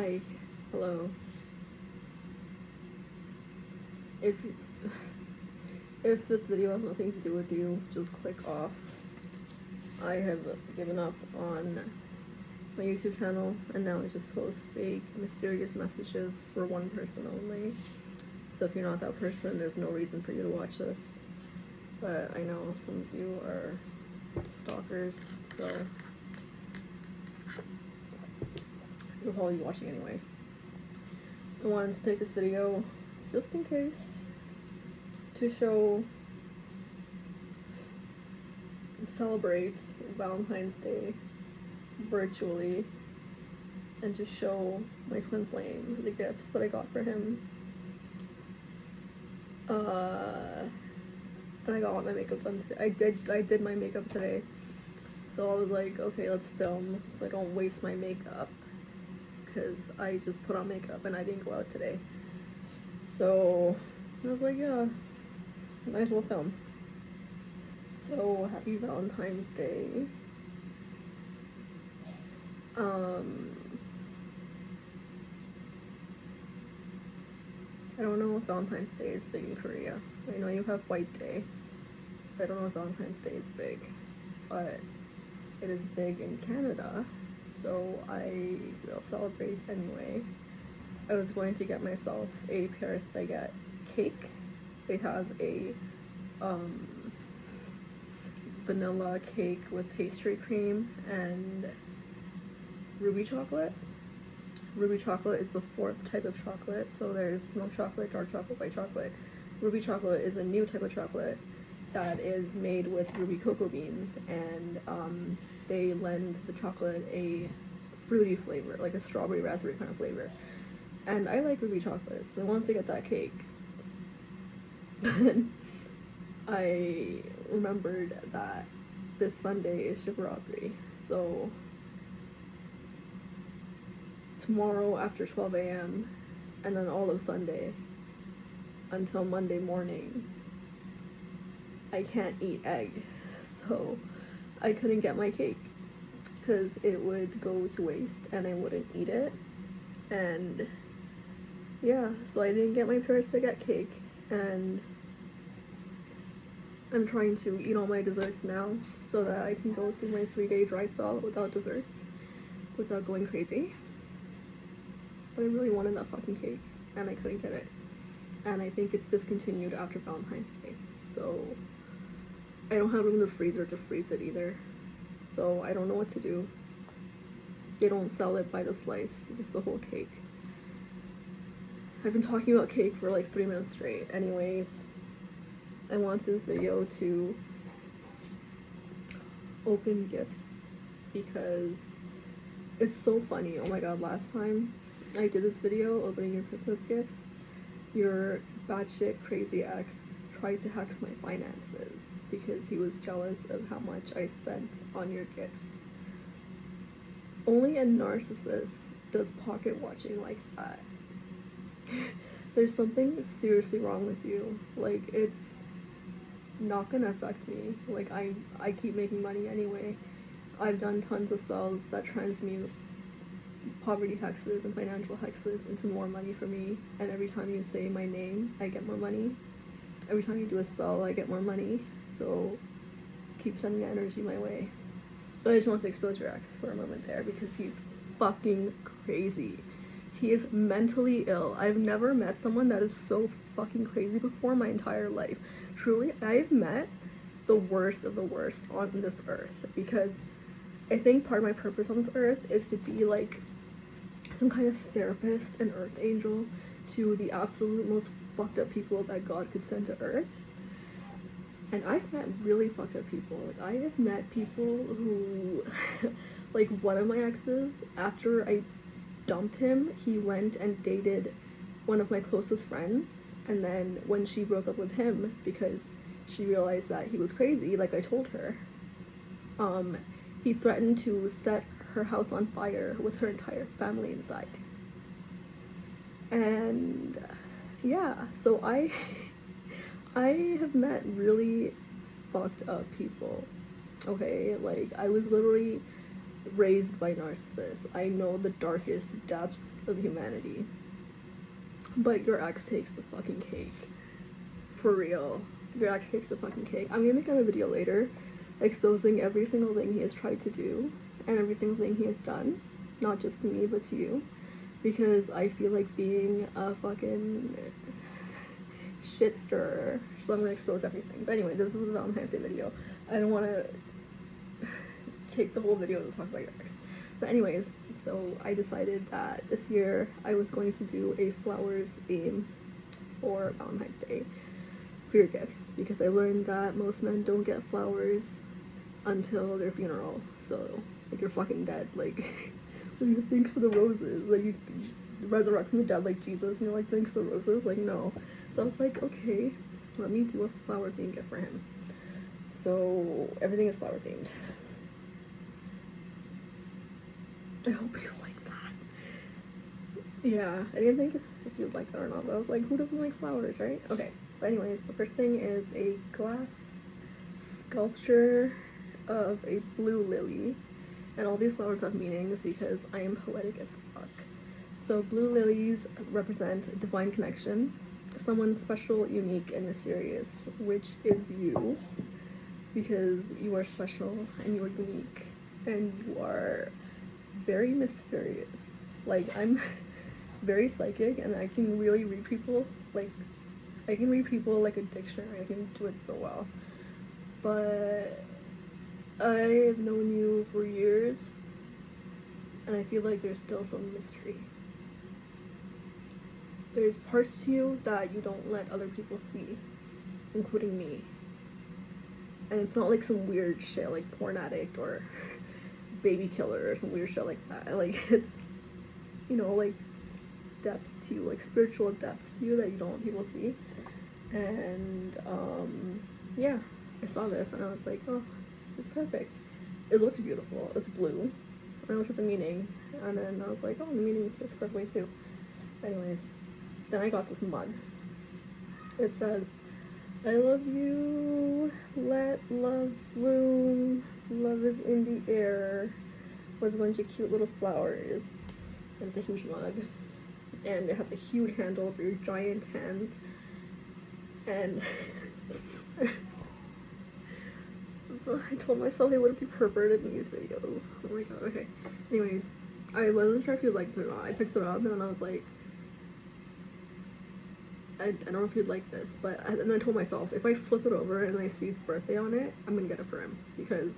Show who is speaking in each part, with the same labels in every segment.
Speaker 1: Hi, hello. If if this video has nothing to do with you, just click off. I have given up on my YouTube channel and now I just post fake, mysterious messages for one person only. So if you're not that person, there's no reason for you to watch this. But I know some of you are stalkers, so you'll probably be watching anyway. I wanted to take this video just in case to celebrate Valentine's Day virtually and to show my twin flame the gifts that I got for him. And I got my makeup done today. I did my makeup today. So I was like, okay, let's film so I don't waste my makeup, because I just put on makeup and I didn't go out today. So I was like, yeah, might as well film. So happy Valentine's Day. I don't know if Valentine's Day is big in Korea. I know you have White Day. I don't know if Valentine's Day is big, but it is big in Canada, so I will celebrate anyway. I was going to get myself a Paris baguette cake. They have a vanilla cake with pastry cream and ruby chocolate. Ruby chocolate is the fourth type of chocolate, so there's milk chocolate, dark chocolate, white chocolate. Ruby chocolate is a new type of chocolate that is made with ruby cocoa beans, and they lend the chocolate a fruity flavor, like a strawberry raspberry kind of flavor. And I like ruby chocolate, so I wanted to get that cake. But I remembered that this Sunday is Shivratri, so tomorrow after 12 a.m. and then all of Sunday until Monday morning, I can't eat egg, so I couldn't get my cake because it would go to waste and I wouldn't eat it. And yeah, so I didn't get my Paris baguette cake, and I'm trying to eat all my desserts now so that I can go through my 3-day dry spell without desserts, without going crazy. But I really wanted that fucking cake and I couldn't get it, and I think it's discontinued after Valentine's Day, so I don't have room in the freezer to freeze it either, so I don't know what to do. They don't sell it by the slice, just the whole cake. I've been talking about cake for like 3 minutes straight. Anyways, I wanted this video to open gifts because it's so funny. Oh my god, last time I did this video opening your Christmas gifts, your batshit crazy ex tried to hack my finances because he was jealous of how much I spent on your gifts. Only a narcissist does pocket watching like that. There's something seriously wrong with you. Like, it's not gonna affect me. Like, I keep making money anyway. I've done tons of spells that transmute poverty hexes and financial hexes into more money for me, and every time you say my name, I get more money. Every time you do a spell, I get more money. So keep sending energy my way. But I just want to expose your ex for a moment there because he's fucking crazy. He is mentally ill. I've never met someone that is so fucking crazy before in my entire life. Truly, I've met the worst of the worst on this earth, because I think part of my purpose on this earth is to be like some kind of therapist and earth angel to the absolute most fucked up people that God could send to earth. And I've met really fucked up people. Like, I have met people who like, one of my exes, after I dumped him, he went and dated one of my closest friends, and then when she broke up with him because she realized that he was crazy, like I told her, he threatened to set her house on fire with her entire family inside. And yeah, so I have met really fucked up people. Okay, like, I was literally raised by narcissists. I know the darkest depths of humanity. But your ex takes the fucking cake. For real. Your ex takes the fucking cake. I'm gonna make another video later exposing every single thing he has tried to do and every single thing he has done. Not just to me, but to you. Because I feel like being a fucking shit stirrer. So I'm gonna expose everything. But anyway, this is a Valentine's Day video. I don't wanna take the whole video to talk about your ex. But anyways, so I decided that this year I was going to do a flowers theme for Valentine's Day for your gifts, because I learned that most men don't get flowers until their funeral. So like you're fucking dead. Like thanks for the roses. Like you resurrect from the dead like Jesus, and you're like thanks for the roses. Like no. So I was like, okay, let me do a flower themed gift for him. So everything is flower themed. I hope you like that. Yeah, I didn't think if you'd like that or not, but I was like, who doesn't like flowers, right? Okay, but anyways, the first thing is a glass sculpture of a blue lily. And all these flowers have meanings because I am poetic as fuck. So blue lilies represent divine connection, someone special, unique, and mysterious, which is you, because you are special and you are unique and you are very mysterious. Like I'm very psychic and I can really read people. Like I can read people like a dictionary. I can do it so well. But I have known you for years and I feel like there's still some mystery. There's parts to you that you don't let other people see, including me. And it's not like some weird shit like porn addict or baby killer or some weird shit like that. Like it's, you know, like depths to you, like spiritual depths to you that you don't want people to see. And yeah, I saw this and I was like, oh, it's perfect. It looked beautiful. It's blue. I looked at the meaning and then I was like, oh, the meaning fits perfectly too. Anyways, then I got this mug. It says, I love you, let love bloom, love is in the air, with a bunch of cute little flowers. It's a huge mug, and it has a huge handle for your giant hands, and so I told myself I wouldn't be perverted in these videos. Oh my god, okay. Anyways, I wasn't sure if you'd like it or not. I picked it up, and then I was like, I don't know if you'd like this, but and then I told myself, if I flip it over and I see his birthday on it, I'm gonna get it for him, because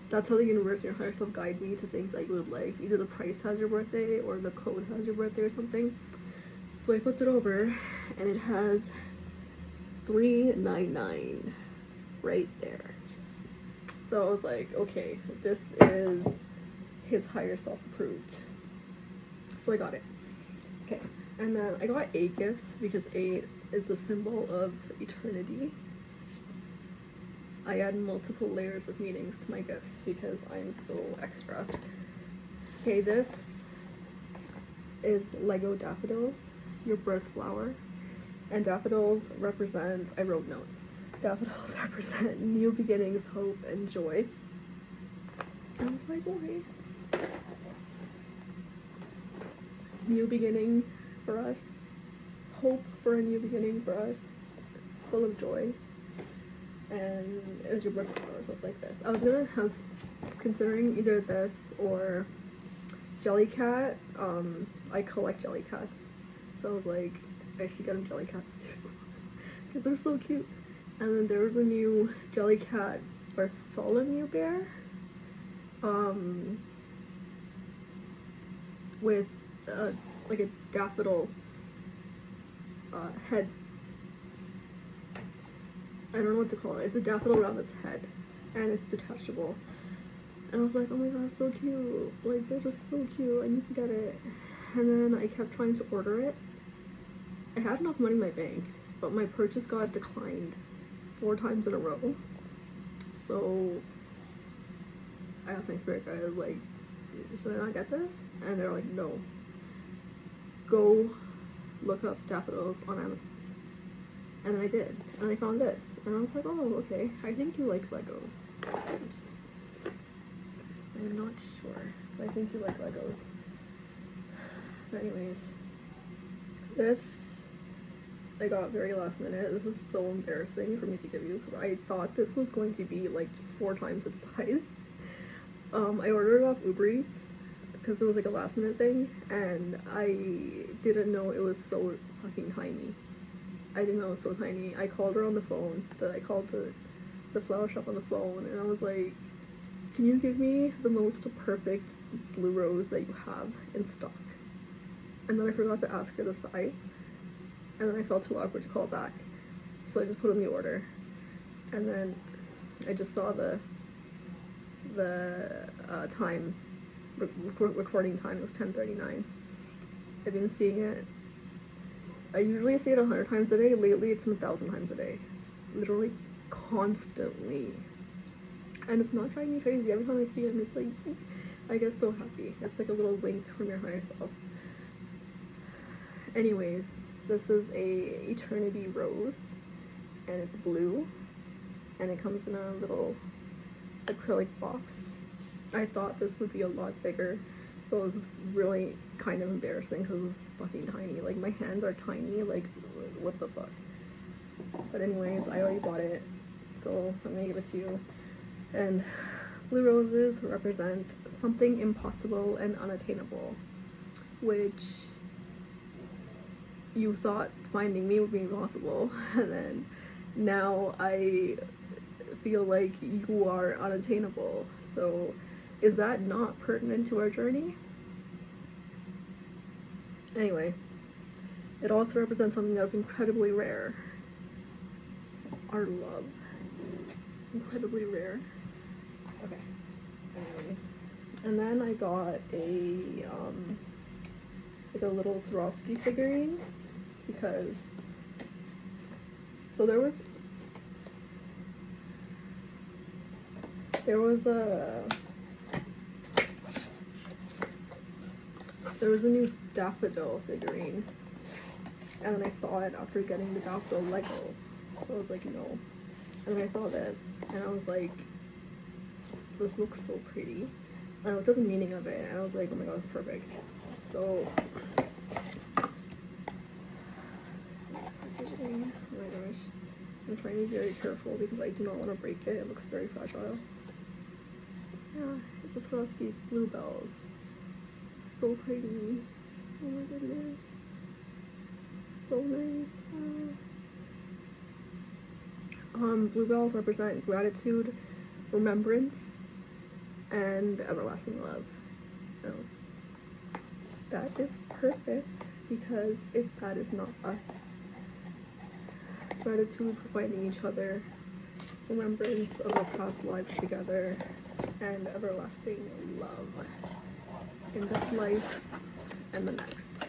Speaker 1: that's how the universe and your higher self guide me to things that you would like. Either the price has your birthday or the code has your birthday or something. So I flipped it over and it has $3.99 right there. So I was like, okay, this is his higher self approved. So I got it. Okay. And then I got 8 gifts because 8 is the symbol of eternity. I add multiple layers of meanings to my gifts because I'm so extra. Okay, this is Lego daffodils, your birth flower. And daffodils represent, I wrote notes, daffodils represent new beginnings, hope, and joy. And I was like, okay. New beginning for us, hope for a new beginning for us, full of joy. And it was your birthday flower, so it's like this. I was considering either this or Jellycat. I collect Jellycats, so I was like, I should get him Jellycats too, because they're so cute. And then there was a new Jellycat Bartholomew bear, with like a daffodil head. I don't know what to call it. It's a daffodil rabbit's head, and it's detachable. And I was like, oh my god, so cute. Like, they're just so cute. I need to get it. And then I kept trying to order it. I had enough money in my bank, but my purchase got declined 4 times in a row. So I asked my spirit guide, like, should I not get this? And they're like, no. Go look up daffodils on Amazon. And then I did, and I found this, and I was like, oh, okay, I think you like Legos. I I'm not sure. But I think you like Legos. But anyways, this I got very last minute. This is so embarrassing for me to give you because I thought this was going to be like 4 times its size. I ordered it off Uber Eats because it was like a last minute thing, and I didn't know it was so fucking tiny. I didn't know it was so tiny. I called her on the phone. I called the flower shop on the phone, and I was like, can you give me the most perfect blue rose that you have in stock? And then I forgot to ask her the size, and then I felt too awkward to call back, so I just put in the order. And then I just saw the time, recording time was 10:39. I've been seeing it. I usually see it 100 times a day. Lately, it's been 1,000 times a day, literally constantly. And it's not driving me crazy. Every time I see it, I'm just like, I get so happy. It's like a little wink from your higher self. Anyways, this is a eternity rose, and it's blue, and it comes in a little acrylic box. I thought this would be a lot bigger, so it was really kind of embarrassing because it's fucking tiny. Like, my hands are tiny, like, what the fuck. But anyways, I already bought it, so I'm gonna give it to you. And blue roses represent something impossible and unattainable, which you thought finding me would be impossible, and then now I feel like you are unattainable. So is that not pertinent to our journey? Anyway, it also represents something that's incredibly rare. Our love. Incredibly rare. Okay. Anyways. And then I got a like a little Swarovski figurine, because so there was a new daffodil figurine, and then I saw it after getting the daffodil Lego, so I was like, no. And then I saw this, and I was like, this looks so pretty. And I looked at the meaning of it, and I was like, oh my god, it's perfect. So packaging. Oh my gosh, I'm trying to be very careful because I do not want to break it. It looks very fragile. Yeah, it's a Swarovski bluebells. So pretty. Oh my goodness. So nice. Bluebells represent gratitude, remembrance, and everlasting love. So, that is perfect, because if that is not us, gratitude for finding each other, remembrance of our past lives together, and everlasting love in this life and the next.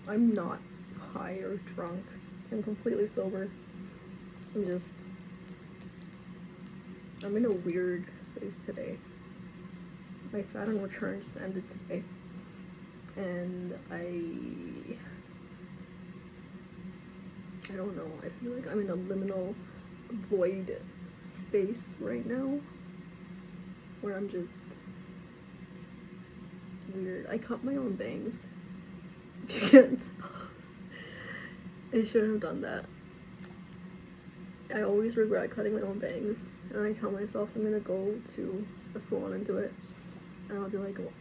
Speaker 1: I'm not high or drunk. I'm completely sober. I'm in a weird space today. My Saturn return just ended today, and I don't know, I feel like I'm in a liminal void space right now, where I'm just weird. I cut my own bangs. If you can't tell. I shouldn't have done that. I always regret cutting my own bangs, and I tell myself I'm gonna go to a salon and do it, and I'll be like, well,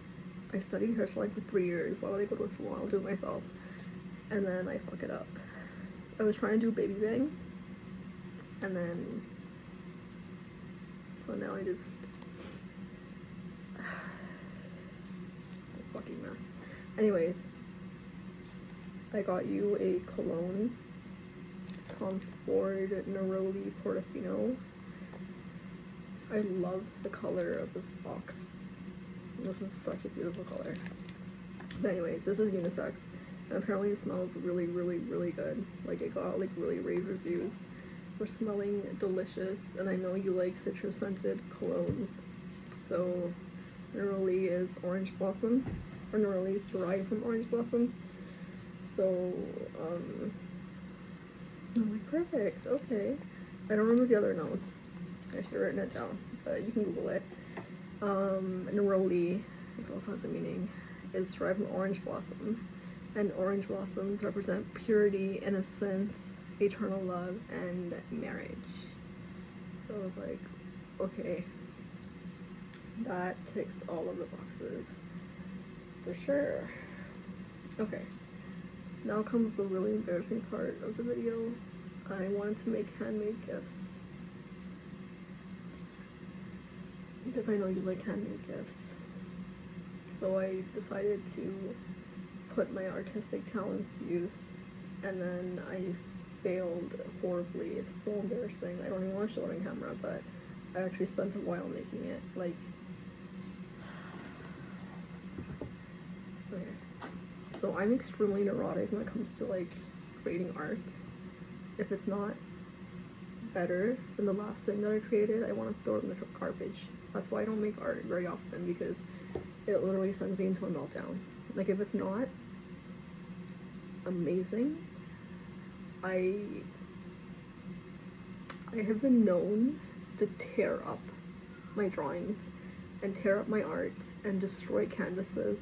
Speaker 1: I studied hairstyling for 3 years, why would I go to a salon? I'll do it myself. And then I fuck it up. I was trying to do baby bangs, and then so now I just it's a fucking mess. Anyways, I got you a cologne, Tom Ford Neroli Portofino. I love the color of this box. This is such a beautiful color. But anyways, this is unisex, and apparently it smells really, really, really good. Like, it got like really rave reviews for smelling delicious, and I know you like citrus scented colognes. So Neroli is orange blossom, or Neroli is derived from orange blossom. So I'm like, perfect, okay. I don't remember the other notes. I should have written it down, but you can Google it. Neroli, this also has a meaning, is derived from orange blossom, and orange blossoms represent purity, innocence, eternal love, and marriage. So I was like, okay, that ticks all of the boxes for sure. Okay, now comes the really embarrassing part of the video. I wanted to make handmade gifts because I know you like handmade gifts. So I decided to put my artistic talents to use, and then I failed horribly. It's so embarrassing. I don't even want to show it on camera, but I actually spent a while making it. Like, okay. So I'm extremely neurotic when it comes to like creating art. If it's not better than the last thing that I created, I want to throw it in the garbage. That's why I don't make art very often, because it literally sends me into a meltdown. Like, if it's not amazing, I have been known to tear up my drawings and tear up my art and destroy canvases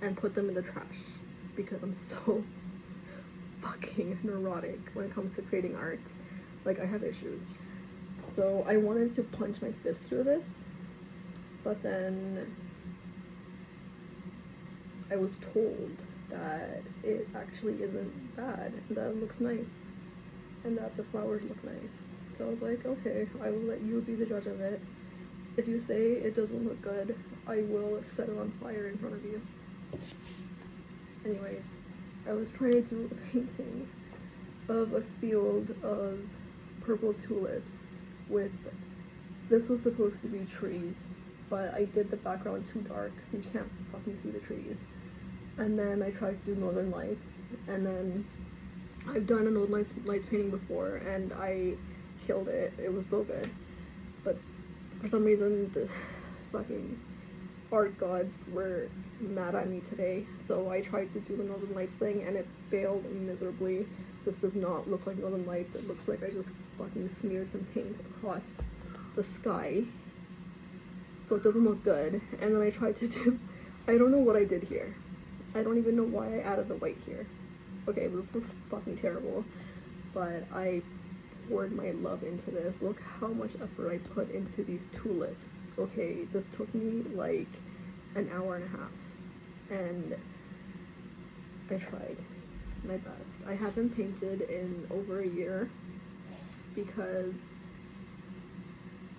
Speaker 1: and put them in the trash because I'm so fucking neurotic when it comes to creating art. Like, I have issues. So I wanted to punch my fist through this, but then I was told that it actually isn't bad, and that it looks nice, and that the flowers look nice. So I was like, okay, I will let you be the judge of it. If you say it doesn't look good, I will set it on fire in front of you. Anyways, I was trying to do a painting of a field of purple tulips with, this was supposed to be trees, but I did the background too dark so you can't fucking see the trees. And then I tried to do northern lights, and then I've done a northern lights painting before and I killed it. It was so good, but for some reason the fucking art gods were mad at me today, so I tried to do the northern lights thing and it failed miserably. This does not look like northern lights. It looks like I just fucking smeared some paint across the sky, so it doesn't look good. And then I tried to do, I don't know what I did here. I don't even know why I added the white here. Okay, this looks fucking terrible, but I poured my love into this. Look how much effort I put into these tulips. Okay, this took me like an hour and a half, and I tried my best. I haven't painted in over a year because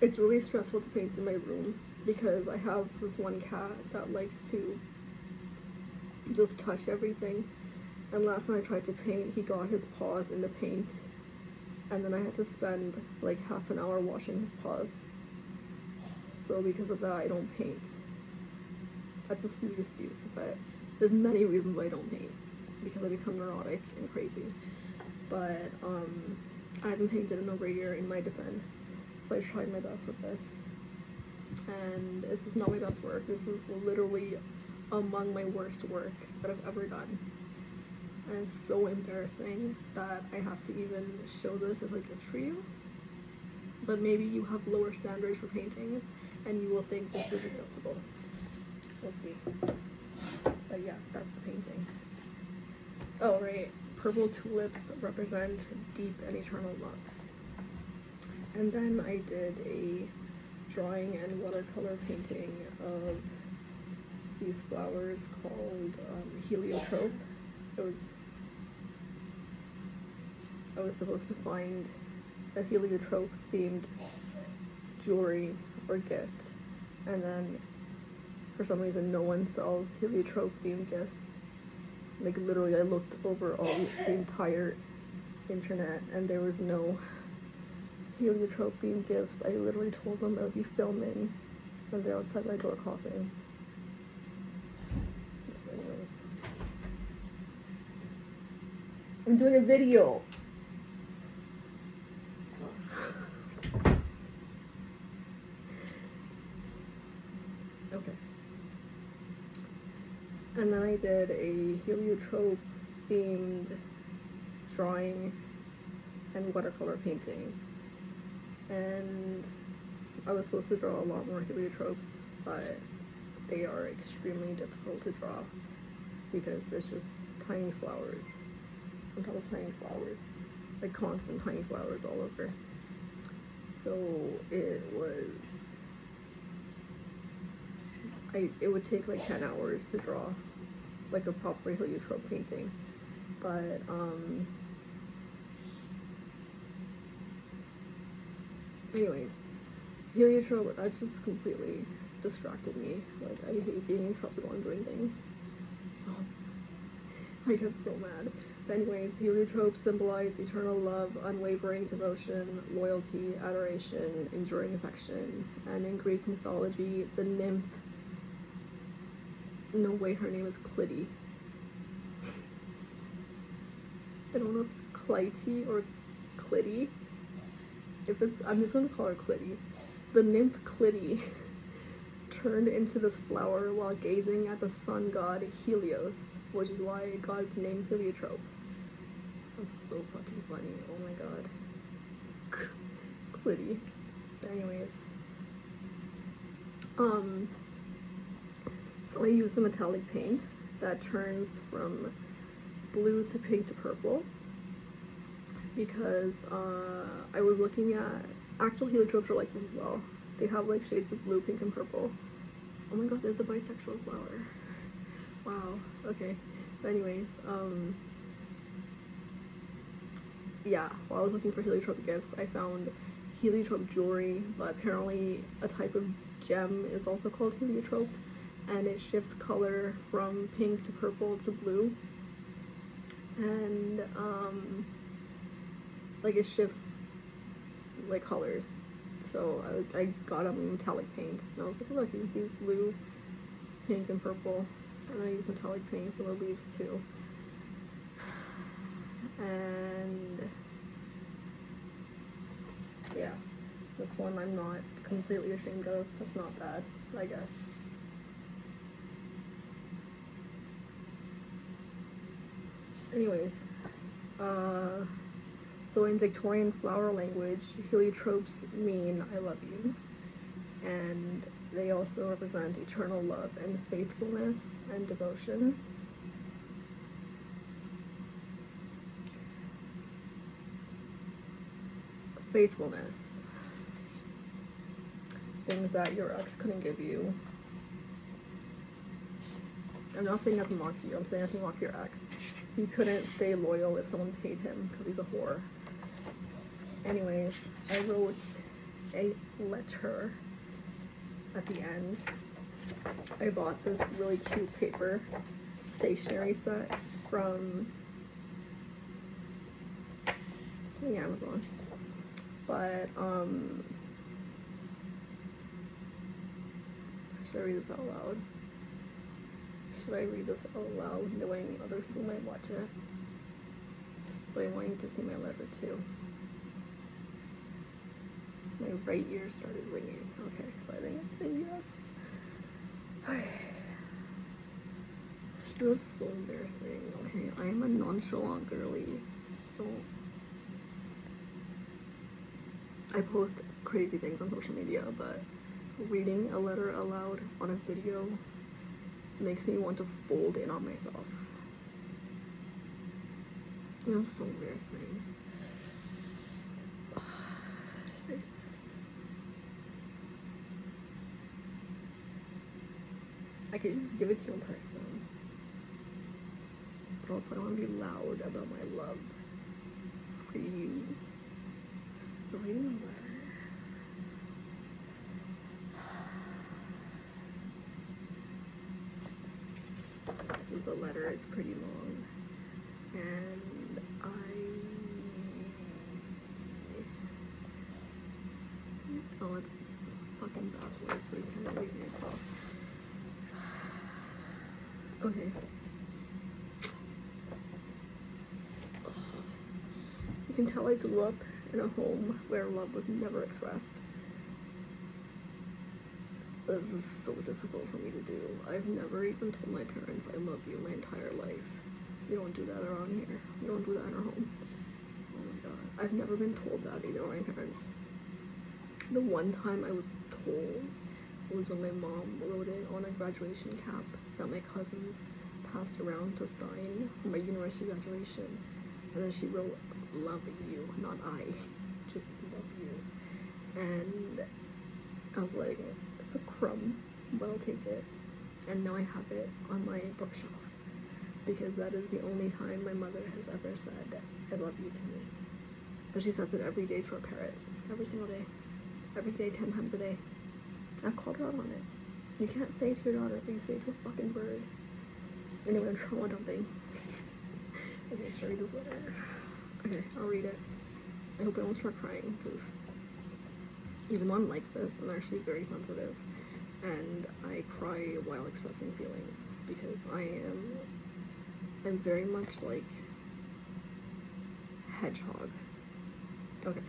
Speaker 1: it's really stressful to paint in my room, because I have this one cat that likes to just touch everything, and last time I tried to paint, he got his paws in the paint, and then I had to spend like half an hour washing his paws. So because of that, I don't paint. That's just the excuse, but there's many reasons why I don't paint, because I become neurotic and crazy. But I haven't painted in over a year in my defense, so I tried my best with this, and this is not my best work. This is literally among my worst work that I've ever done, and it's so embarrassing that I have to even show this as like a trio. But maybe you have lower standards for paintings and you will think this is acceptable. We'll see. But yeah, that's the painting. Oh right, purple tulips represent deep and eternal love. And then I did a drawing and watercolor painting of these flowers called heliotrope. I was supposed to find a heliotrope themed jewelry or gift, and then for some reason no one sells heliotrope themed gifts. Like, literally I looked over the entire internet and there was no heliotrope themed gifts. I literally told them I would be filming and they're outside my door coughing. Anyways, I'm doing a video. Okay. And then I did a heliotrope themed drawing and watercolor painting. And I was supposed to draw a lot more heliotropes, but they are extremely difficult to draw because there's just tiny flowers on top of tiny flowers, like constant tiny flowers all over. So it would take like 10 hours to draw like a proper heliotrope painting, but anyways, heliotrope, that just completely distracted me. Like, I hate being interrupted while I'm doing things, so I get so mad. But anyways, heliotrope symbolize eternal love, unwavering devotion, loyalty, adoration, enduring affection, and in Greek mythology, the nymph, no way, her name is Clytie. I don't know if it's Clytie or Clytie. If it's, I'm just gonna call her Clytie. The nymph Clytie turned into this flower while gazing at the sun god Helios, which is why it got its name heliotrope. That's so fucking funny. Oh my god. Clytie. But anyways. So I used a metallic paint that turns from blue to pink to purple because I was looking at actual heliotropes are like this as well. They have like shades of blue, pink, and purple. Oh my god, there's a bisexual flower. Wow. Okay. But anyways, yeah, while I was looking for heliotrope gifts, I found heliotrope jewelry, but apparently a type of gem is also called heliotrope, and it shifts color from pink to purple to blue, and like it shifts like colors. So I got a metallic paint, and I was like, look, you can see it's blue, pink, and purple, and I used metallic paint for the leaves too. And yeah, this one I'm not completely ashamed of. That's not bad, I guess. Anyways, so in Victorian flower language, heliotropes mean I love you, and they also represent eternal love and faithfulness and devotion. Faithfulness. Things that your ex couldn't give you. I'm not saying that to mock you, I'm saying that to mock your ex. He couldn't stay loyal if someone paid him because he's a whore. Anyways, I wrote a letter at the end. I bought this really cute paper stationery set from Amazon. But should I read this out loud? Should I read this out loud knowing other people might watch it? But I want you to see my letter too. My right ear started ringing. Okay, so I think it's a yes. This is so embarrassing. Okay, I am a nonchalant girly. Don't. I post crazy things on social media, but reading a letter aloud on a video makes me want to fold in on myself. That's so embarrassing. Should I do this? I could just give it to you in person. But also I want to be loud about my love for you. For reading a letter. This is a letter, it's pretty long. And oh, it's fucking backwards, so you can't read it yourself. Okay. You can tell I grew up in a home where love was never expressed. This is so difficult for me to do. I've never even told my parents I love you my entire life. We don't do that around here. We don't do that in our home. Oh my god. I've never been told that either by my parents. The one time I was told was when my mom wrote it on a graduation cap that my cousins passed around to sign for my university graduation. And then she wrote, "Love you," not I, just "love you." And I was like, it's a crumb, but I'll take it. And now I have it on my bookshelf because that is the only time my mother has ever said, "I love you" to me. But she says it every day to her parrot, every single day. Every day, 10 times a day. I called her out on it. You can't say it to your daughter, but you say it to a fucking bird. Anyway, I'm trauma dumping. Okay, should I read this letter? Okay, I'll read it. I hope I won't start crying, because even though I'm like this, I'm actually very sensitive. And I cry while expressing feelings, because I'm very much like hedgehog. Okay.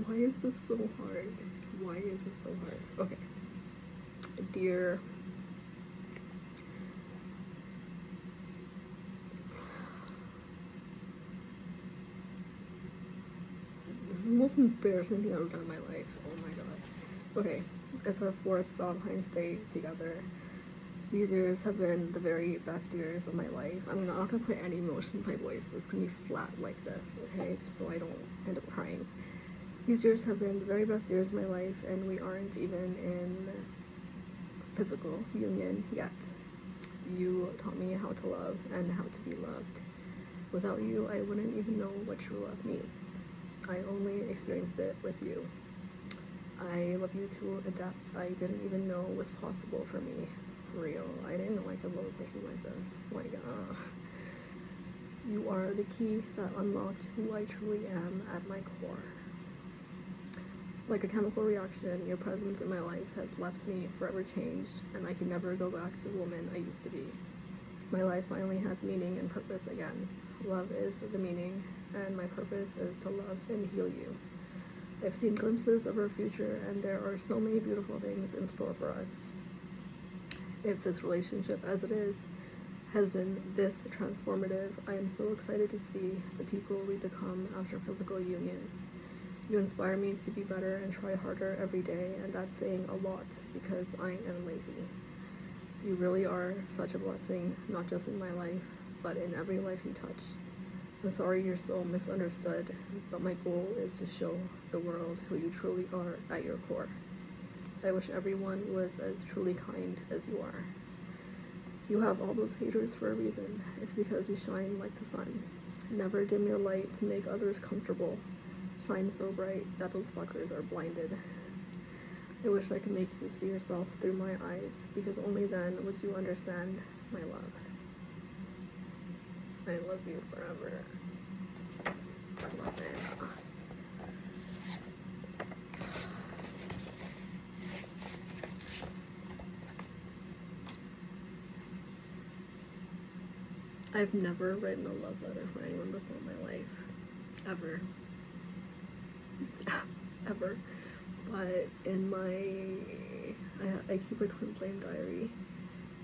Speaker 1: Why is this so hard? Why is this so hard? Okay. Dear this is the most embarrassing thing I've ever done in my life. Oh my god. Okay. It's our 4th Valentine's Day together. These years have been the very best years of my life. I'm not gonna put any emotion in my voice. It's gonna be flat like this, okay? So I don't end up crying. These years have been the very best years of my life, and we aren't even in physical union yet. You taught me how to love and how to be loved. Without you, I wouldn't even know what true love means. I only experienced it with you. I love you to a depth I didn't even know was possible for me. For real, I didn't know I could love a person like this. Like, you are the key that unlocked who I truly am at my core. Like a chemical reaction, your presence in my life has left me forever changed, and I can never go back to the woman I used to be. My life finally has meaning and purpose again. Love is the meaning, and my purpose is to love and heal you. I've seen glimpses of our future, and there are so many beautiful things in store for us. If this relationship, as it is, has been this transformative, I am so excited to see the people we become after physical union. You inspire me to be better and try harder every day, and that's saying a lot because I am lazy. You really are such a blessing, not just in my life, but in every life you touch. I'm sorry you're so misunderstood, but my goal is to show the world who you truly are at your core. I wish everyone was as truly kind as you are. You have all those haters for a reason. It's because you shine like the sun. Never dim your light to make others comfortable. Shine so bright that those fuckers are blinded. I wish I could make you see yourself through my eyes, because only then would you understand my love. I love you forever. I love it. I've never written a love letter for anyone before in my life. Ever. Ever. But in I keep a twin flame diary,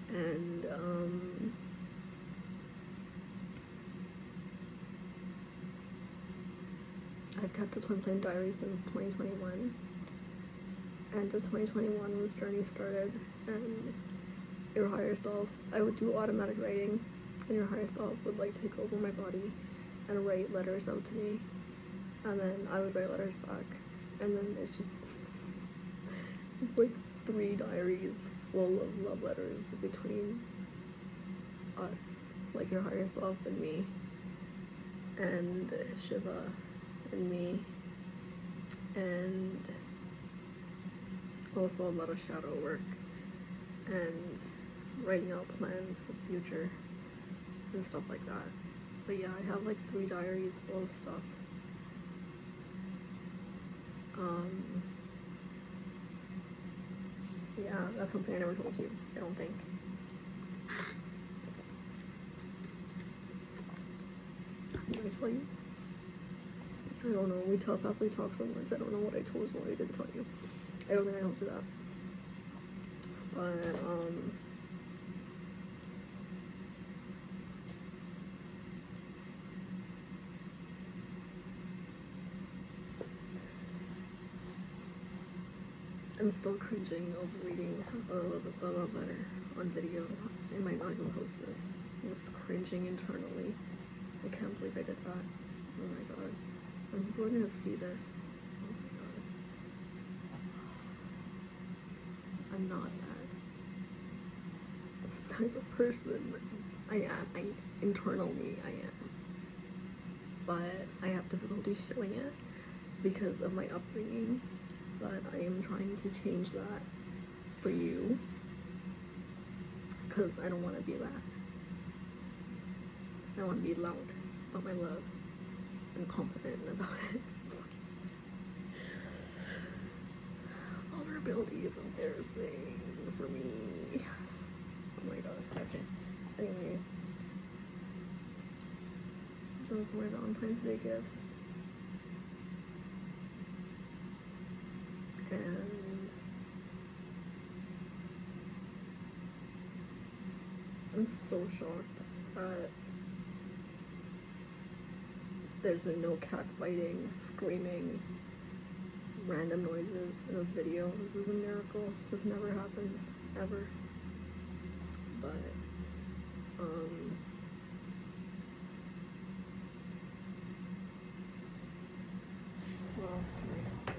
Speaker 1: and I've kept a twin flame diary since 2021. End of 2021 was journey started, and your higher self, I would do automatic writing, and your higher self would like take over my body and write letters out to me, and then I would write letters back, and then it's like 3 diaries full of love letters between us, like your higher self and me, and Shiva and me, and also a lot of shadow work and writing out plans for the future and stuff like that. But yeah, I have like 3 diaries full of stuff. Yeah, that's something I never told you, I don't think. Did I tell you? I don't know, we telepathically talk so much, I don't know what I told you, what I didn't tell you. I don't think I told you that. But, I'm still cringing over reading a love letter on video. I might not even post this. I'm just cringing internally. I can't believe I did that. Oh my god. And people are gonna see this. Oh my god. I'm not that type of person. Internally I am. But I have difficulty showing it because of my upbringing. But I am trying to change that for you because I don't want to be that. I want to be loud about my love and confident about it. Vulnerability is embarrassing for me. Oh my god. Okay. Anyways, those were my Valentine's Day gifts. And I'm so shocked that there's been no cat fighting, screaming, random noises in this video. This is a miracle. This never happens, ever. But, what else can I talk about?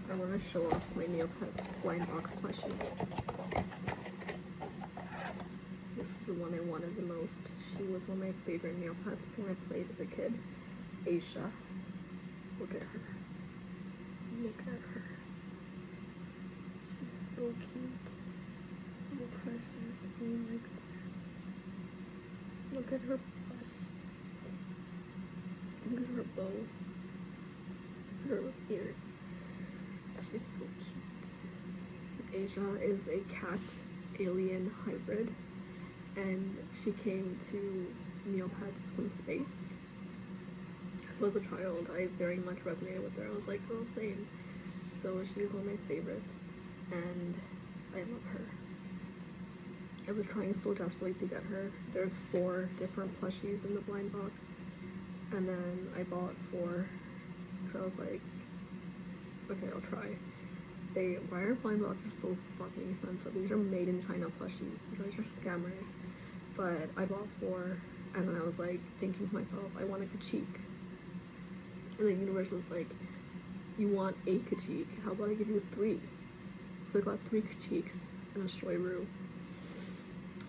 Speaker 1: I want to show off my Neopets blind box plushie. This is the one I wanted the most. She was one of my favorite Neopets when I played as a kid. Aisha. Look at her. Look at her. She's so cute. So precious. Oh my goodness. Look at her plush. Look at her bow. Her ears. She's so cute. Asia is a cat alien hybrid, and she came to Neopets from space. So as a child, I very much resonated with her. I was like, girl, same. So she's one of my favorites, and I love her. I was trying so desperately to get her. There's 4 different plushies in the blind box, and then I bought 4. So I was like, okay, I'll try. Why are blind boxes so fucking expensive? These are made in China plushies. You guys are scammers. But I bought 4, and then I was like thinking to myself, I want a Kachik. And the universe was like, you want a Kachik? How about I give you 3? So I got 3 Kachiks and a Shoiru.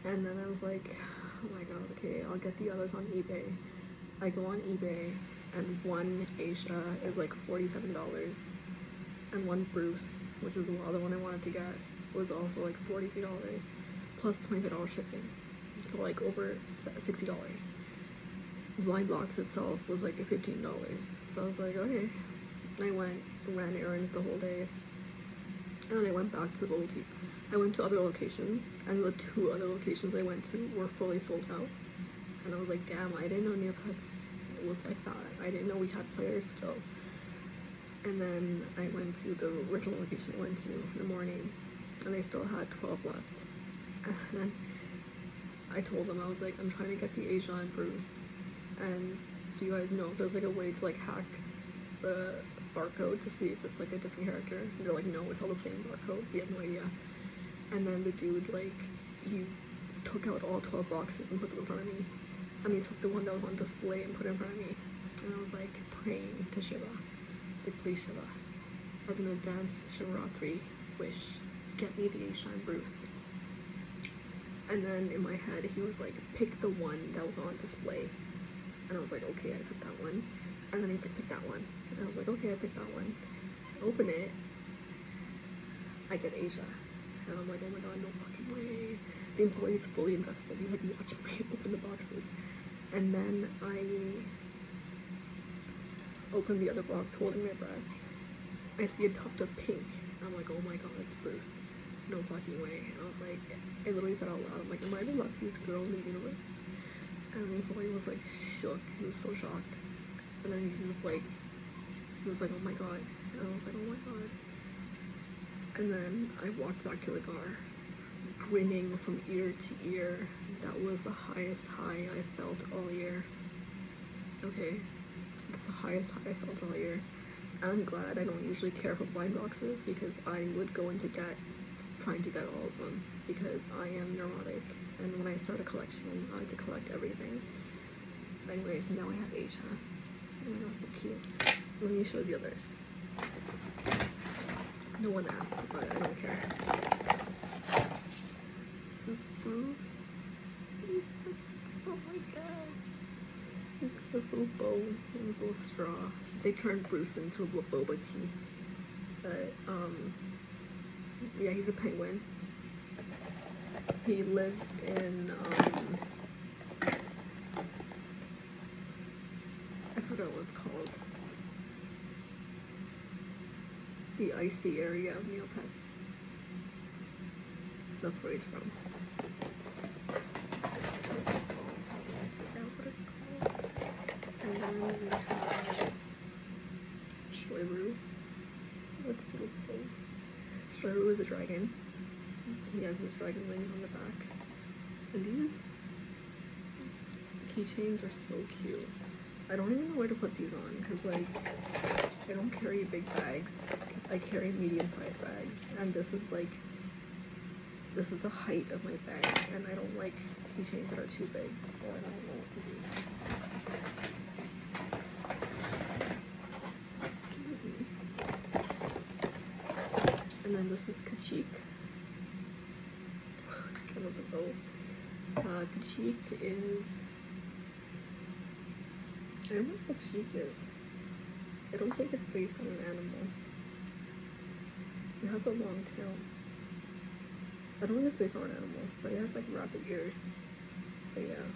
Speaker 1: And then I was like, oh my god, okay, I'll get the others on eBay. I go on eBay, and one Asia is like $47. And one Bruce, which is the other one I wanted to get, was also like $43 plus $25 shipping, so like over $60. The blind box itself was like $15, so I was like, okay. I ran errands the whole day, and then I went back to the boutique. I went to other locations, and the 2 other locations I went to were fully sold out, and I was like, damn, I didn't know Neopets was like that. I didn't know we had players still. And then I went to the original location I went to in the morning, and they still had 12 left. And then I told them, I was like, I'm trying to get the Asia and Bruce, and do you guys know if there's like a way to like hack the barcode to see if it's like a different character? And they're like, no, it's all the same barcode. We have no idea. And then the dude, like, he took out all 12 boxes and put them in front of me, and he took the one that was on display and put it in front of me, and I was like praying to Shiva. Like, please Shiva, as an advanced Shivaratri wish, get me the Aisha and Bruce. And then in my head he was like, pick the one that was on display, and I was like, okay, I took that one. And then he's like, pick that one, and I was like, okay, I picked that one. Open it, I get Asia, and I'm like, oh my god, no fucking way. The employee's fully invested. He's like watching me open the boxes. And then I open the other box, holding my breath. I see a tuft of pink, and I'm like, oh my god, it's Bruce. No fucking way. And I was like, I literally said out loud, I'm like, am I the luckiest girl in the universe? And the employee was like shook. He was so shocked. And then he was like, oh my god. And I was like, oh my god. And then I walked back to the car, grinning from ear to ear. That was the highest high I felt all year. Okay, that's the highest high I felt all year. I'm glad I don't usually care for blind boxes because I would go into debt trying to get all of them because I am neurotic, and when I start a collection I had to collect everything. Anyways, now I have Asia. Oh my god, so cute. Let me show the others. No one asked, but I don't care. This is Bruce. Oh my god. Look at this little bow and this little straw. They turned Bruce into a boba tea. But, yeah, he's a penguin. He lives in, I forgot what it's called. The icy area of Neopets. That's where he's from. Is that what it's called? And then we have Shoiru. What's the little pose? Shoiru is a dragon. He has his dragon wings on the back. And these keychains are so cute. I don't even know where to put these on because, like, I don't carry big bags. I carry medium-sized bags, and this is the height of my bag, and I don't like keychains that are too big, so I don't know what to do. Excuse me. And then this is Kachik. Kind of the bow. Kachik is, I don't know what Kachik is. I don't think it's based on an animal. It has a long tail. I don't think it's based on an animal, but it has like rabbit ears. But yeah,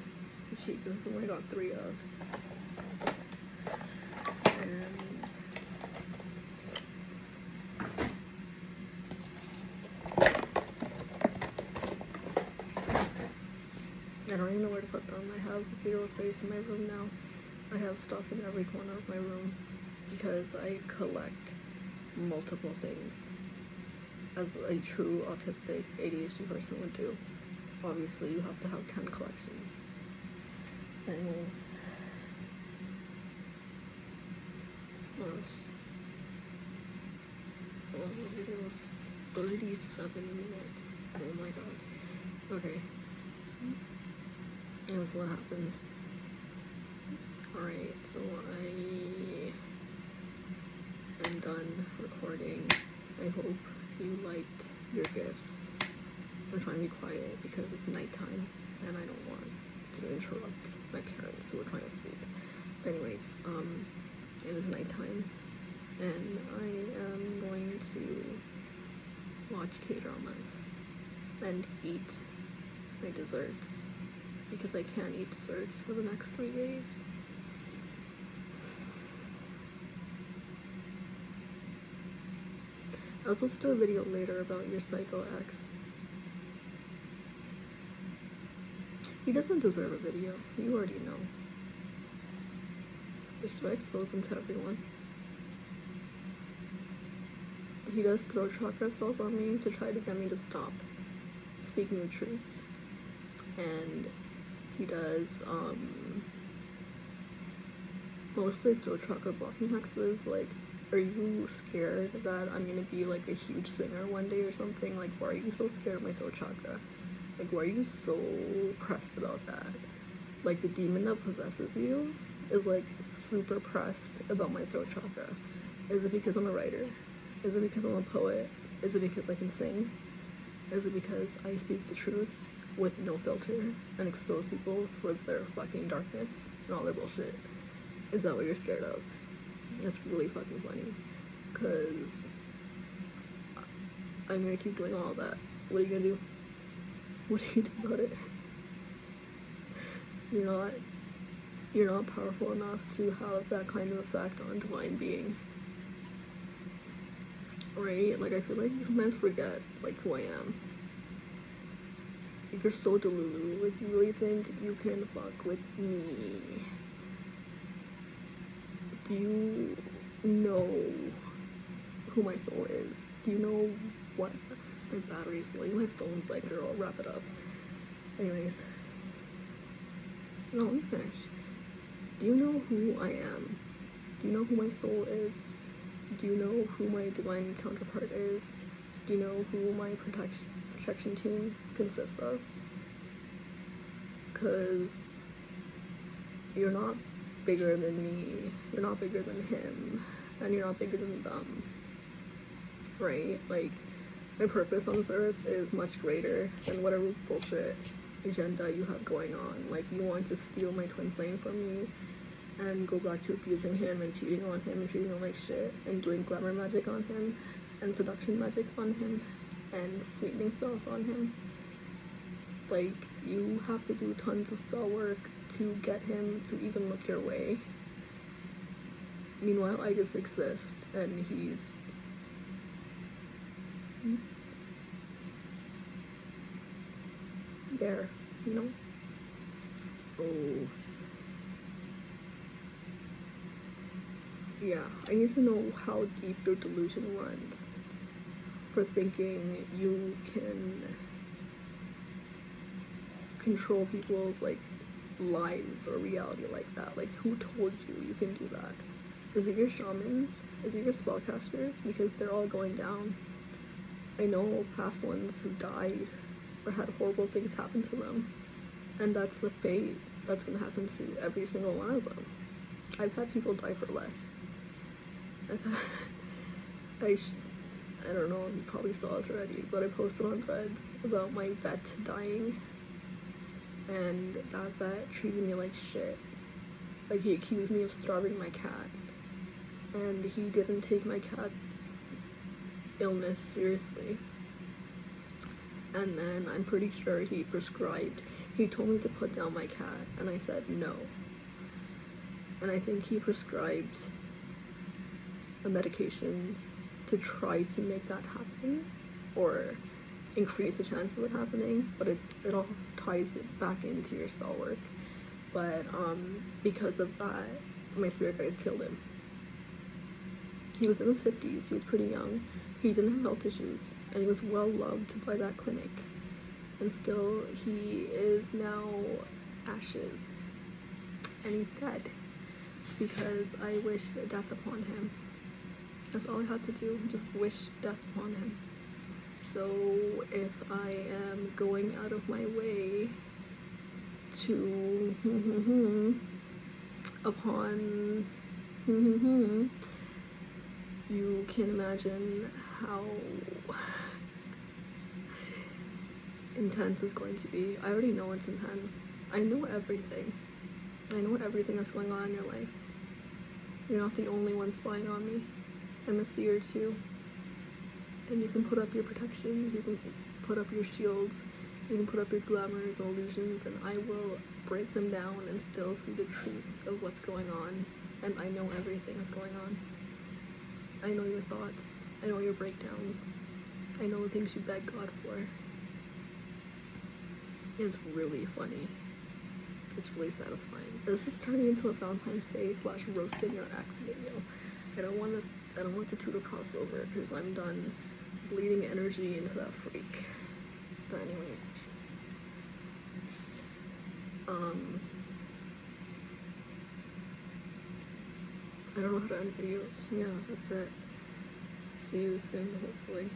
Speaker 1: Kachik, this is the one I got 3 of. And I don't even know where to put them. I have 0 space in my room now. I have stuff in every corner of my room because I collect multiple things as a true autistic ADHD person would do. Obviously you have to have 10 collections. Anyways, what else? Oh, this video was 37 minutes. Oh my god. Okay, that's what happens. Alright, so I am done recording. I hope you liked your gifts. I'm trying to be quiet because it's nighttime and I don't want to interrupt my parents who are trying to sleep. But anyways, it is nighttime and I am going to watch K-dramas and eat my desserts because I can't eat desserts for the next 3 days. I was supposed to do a video later about your psycho ex. He doesn't deserve a video. You already know. Just to expose him to everyone. He does throw chakra spells on me to try to get me to stop speaking the truth. And he does, mostly throw chakra blocking hexes, like, are you scared that I'm gonna be like a huge singer one day or something? Like, why are you so scared of my throat chakra? Like, why are you so pressed about that? Like, the demon that possesses you is like super pressed about my throat chakra. Is it because I'm a writer? Is it because I'm a poet? Is it because I can sing? Is it because I speak the truth with no filter and expose people for their fucking darkness and all their bullshit? Is that what you're scared of? It's really fucking funny, cause I'm gonna keep doing all that. What are you gonna do? What do you do about it? You're not powerful enough to have that kind of effect on divine being. Right? Like, I feel like you sometimes forget, like, who I am. Like, you're so delulu. Like, you really think you can fuck with me. Do you know who my soul is? Do you know what My battery's like, my phone's like, girl, wrap it up. Anyways. No, let me finish. Do you know who I am? Do you know who my soul is? Do you know who my divine counterpart is? Do you know who my protection team consists of? Because you're not bigger than me, you're not bigger than him, and you're not bigger than them. Right? Like, my purpose on this earth is much greater than whatever bullshit agenda you have going on. Like, you want to steal my twin flame from me and go back to abusing him and cheating on him and treating him like shit and doing glamour magic on him and seduction magic on him and sweetening spells on him. Like, you have to do tons of spell work to get him to even look your way. Meanwhile, I just exist and he's there, you know? So yeah, I need to know how deep your delusion runs for thinking you can control people's like lives or reality like that. Like, who told you can do that? Is it your shamans? Is it your spellcasters? Because they're all going down. I know past ones who died or had horrible things happen to them, and that's the fate that's gonna happen to every single one of them. I've had people die for less. I don't know, you probably saw this already, but I posted on Threads about my vet dying, and that vet treated me like shit. Like, he accused me of starving my cat, and he didn't take my cat's illness seriously. And then I'm pretty sure he told me to put down my cat, and I said no. And I think he prescribed a medication to try to make that happen or increase the chance of it happening, but it all ties it back into your spell work. But because of that, my spirit guides killed him. He was in his 50s, he was pretty young, he didn't have health issues, and he was well loved by that clinic. And still, he is now ashes, and he's dead because I wished death upon him. That's all I had to do, just wish death upon him. So if I am going out of my way to upon you can imagine how intense it's going to be. I already know it's intense. I know everything. I know everything that's going on in your life. You're not the only one spying on me. I'm a seer too. And you can put up your protections, you can put up your shields, you can put up your glamours and illusions, and I will break them down and still see the truth of what's going on. And I know everything that's going on. I know your thoughts. I know your breakdowns. I know the things you beg God for. It's really funny. It's really satisfying. This is turning into a Valentine's Day / roasting your ex video. I don't want the two to cross over because I'm done bleeding energy into that freak. But anyways. I don't know how to end videos. Yeah, that's it. See you soon, hopefully.